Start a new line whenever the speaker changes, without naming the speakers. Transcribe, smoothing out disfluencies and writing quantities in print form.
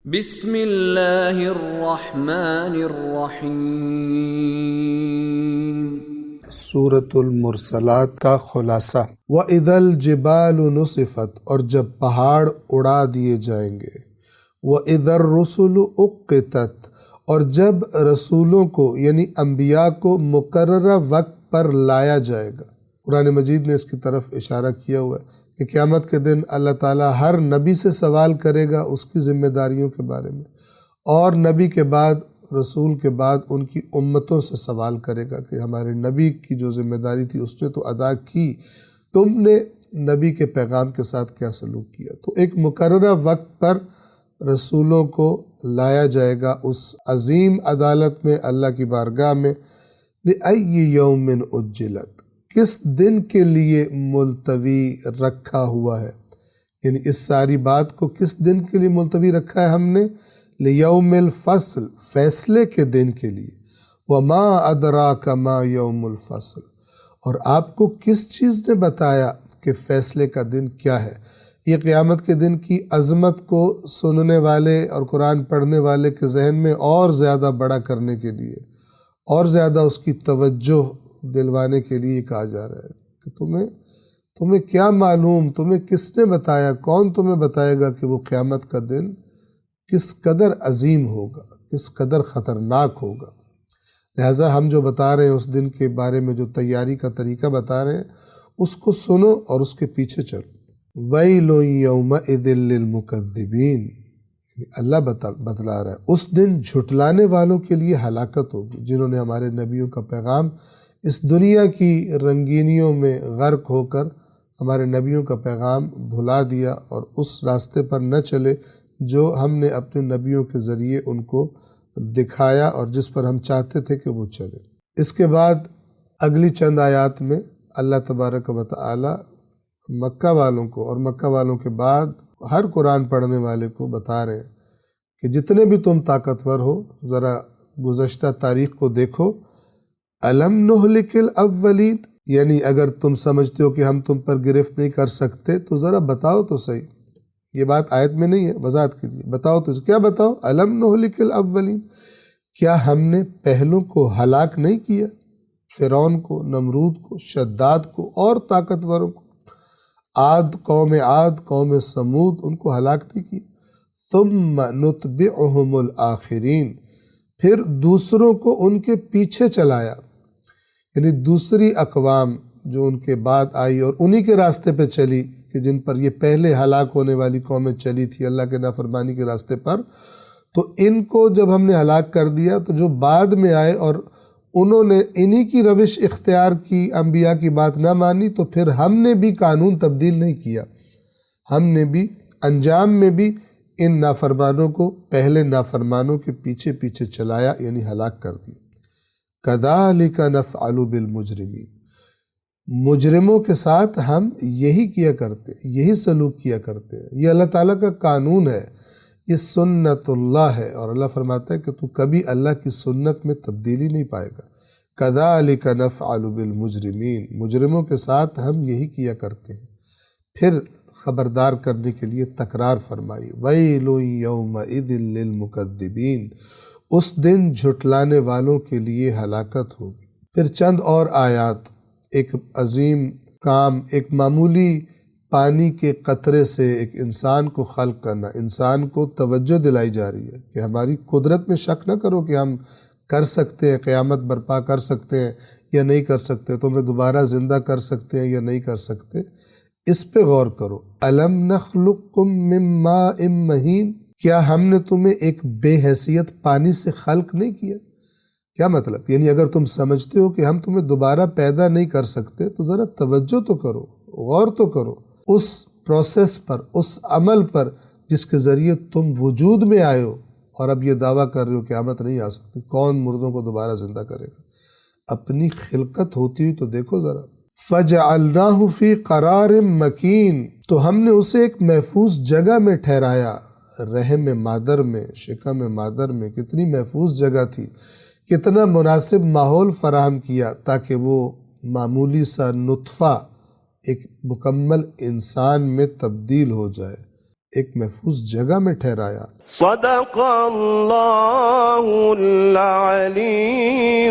بسم اللہ الرحمن الرحیم۔
سورۃ المرسلات کا خلاصہ۔ وَإِذَا الْجِبَالُ نُصِفَتْ، اور جب پہاڑ اڑا دیے جائیں گے۔ وَإِذَا الرُّسُلُ اُقِّتَتْ، اور جب رسولوں کو یعنی انبیاء کو مقررہ وقت پر لایا جائے گا۔ قرآن مجید نے اس کی طرف اشارہ کیا ہوا ہے کہ قیامت کے دن اللہ تعالیٰ ہر نبی سے سوال کرے گا اس کی ذمہ داریوں کے بارے میں، اور نبی کے بعد رسول کے بعد ان کی امتوں سے سوال کرے گا کہ ہمارے نبی کی جو ذمہ داری تھی اس نے تو ادا کی، تم نے نبی کے پیغام کے ساتھ کیا سلوک کیا۔ تو ایک مقررہ وقت پر رسولوں کو لایا جائے گا اس عظیم عدالت میں، اللہ کی بارگاہ میں۔ لِأَيِّ يَوْمٍ أُجِّلَتْ، کس دن کے لیے ملتوی رکھا ہوا ہے، یعنی اس ساری بات کو کس دن کے لیے ملتوی رکھا ہے ہم نے؟ لیوم الفصل، فیصلے کے دن کے لیے۔ وما ادراک ما یوم الفصل، اور آپ کو کس چیز نے بتایا کہ فیصلے کا دن کیا ہے؟ یہ قیامت کے دن کی عظمت کو سننے والے اور قرآن پڑھنے والے کے ذہن میں اور زیادہ بڑا کرنے کے لیے، اور زیادہ اس کی توجہ دلوانے کے لیے کہا جا رہا ہے کہ تمہیں کیا معلوم، تمہیں کس نے بتایا، کون تمہیں بتائے گا کہ وہ قیامت کا دن کس قدر عظیم ہوگا، کس قدر خطرناک ہوگا۔ لہٰذا ہم جو بتا رہے ہیں اس دن کے بارے میں، جو تیاری کا طریقہ بتا رہے ہیں، اس کو سنو اور اس کے پیچھے چلو۔ وَيْلٌ يَوْمَئِذٍ لِّلْمُكَذِّبِينَ، اللہ بتلا رہا ہے اس دن جھٹلانے والوں کے لیے ہلاکت ہوگی، جنہوں نے ہمارے نبیوں کا پیغام اس دنیا کی رنگینیوں میں غرق ہو کر ہمارے نبیوں کا پیغام بھلا دیا اور اس راستے پر نہ چلے جو ہم نے اپنے نبیوں کے ذریعے ان کو دکھایا اور جس پر ہم چاہتے تھے کہ وہ چلے۔ اس کے بعد اگلی چند آیات میں اللہ تبارک و تعالی مکہ والوں کو اور مکہ والوں کے بعد ہر قرآن پڑھنے والے کو بتا رہے ہیں کہ جتنے بھی تم طاقتور ہو، ذرا گزشتہ تاریخ کو دیکھو۔ الم نہلک الاولین، یعنی اگر تم سمجھتے ہو کہ ہم تم پر گرفت نہیں کر سکتے تو ذرا بتاؤ تو صحیح۔ یہ بات آیت میں نہیں ہے، وضاحت کے لیے بتاؤ تو کیا بتاؤ؟ الم نہلک الاولین، کیا ہم نے پہلوں کو ہلاک نہیں کیا؟ فرعون کو، نمرود کو، شداد کو اور طاقتوروں کو، عاد قوم سمود، ان کو ہلاک نہیں کیا؟ ثم نتبعہم الآخرین، پھر دوسروں کو ان کے پیچھے چلایا، یعنی دوسری اقوام جو ان کے بعد آئی اور انہی کے راستے پہ چلی کہ جن پر یہ پہلے ہلاک ہونے والی قومیں چلی تھی اللہ کے نافرمانی کے راستے پر، تو ان کو جب ہم نے ہلاک کر دیا تو جو بعد میں آئے اور انہوں نے انہی کی روش اختیار کی، انبیاء کی بات نہ مانی، تو پھر ہم نے بھی قانون تبدیل نہیں کیا، ہم نے بھی انجام میں بھی ان نافرمانوں کو پہلے نافرمانوں کے پیچھے پیچھے چلایا، یعنی ہلاک کر دیا۔ کذالک نفعل بالمجرمین، مجرموں کے ساتھ ہم یہی کیا کرتے ہیں، یہی سلوک کیا کرتے ہیں، یہ اللہ تعالیٰ کا قانون ہے، یہ سنت اللہ ہے، اور اللہ فرماتا ہے کہ تو کبھی اللہ کی سنت میں تبدیلی نہیں پائے گا۔ کذالک نفعل بالمجرمین، مجرموں کے ساتھ ہم یہی کیا کرتے ہیں۔ پھر خبردار کرنے کے لیے تکرار فرمائی، وَيْلٌ يَوْمَئِذٍ لِّلْمُكَذِّبِينَ، اس دن جھٹلانے والوں کے لیے ہلاکت ہوگی۔ پھر چند اور آیات، ایک عظیم کام، ایک معمولی پانی کے قطرے سے ایک انسان کو خلق کرنا، انسان کو توجہ دلائی جا رہی ہے کہ ہماری قدرت میں شک نہ کرو کہ ہم کر سکتے ہیں، قیامت برپا کر سکتے ہیں یا نہیں کر سکتے، تمہیں دوبارہ زندہ کر سکتے ہیں یا نہیں کر سکتے، اس پہ غور کرو۔ الم نخلقکم من ماء مہین، کیا ہم نے تمہیں ایک بے حیثیت پانی سے خلق نہیں کیا؟ کیا مطلب؟ یعنی اگر تم سمجھتے ہو کہ ہم تمہیں دوبارہ پیدا نہیں کر سکتے تو ذرا توجہ تو کرو، غور تو کرو اس پروسیس پر، اس عمل پر جس کے ذریعے تم وجود میں آئے ہو، اور اب یہ دعویٰ کر رہے ہو قیامت نہیں آ سکتی، کون مردوں کو دوبارہ زندہ کرے گا؟ اپنی خلقت ہوتی ہوئی تو دیکھو ذرا۔ فَجَعَلْنَاهُ فِي قَرَارٍ مَّكِينٍ، تو ہم نے اسے ایک محفوظ جگہ میں ٹھہرایا، رحم مادر میں، شکم مادر میں، کتنی محفوظ جگہ تھی، کتنا مناسب ماحول فراہم کیا تاکہ وہ معمولی سا نطفہ ایک مکمل انسان میں تبدیل ہو جائے، ایک محفوظ جگہ میں ٹھہرایا۔
صدق اللہ العلی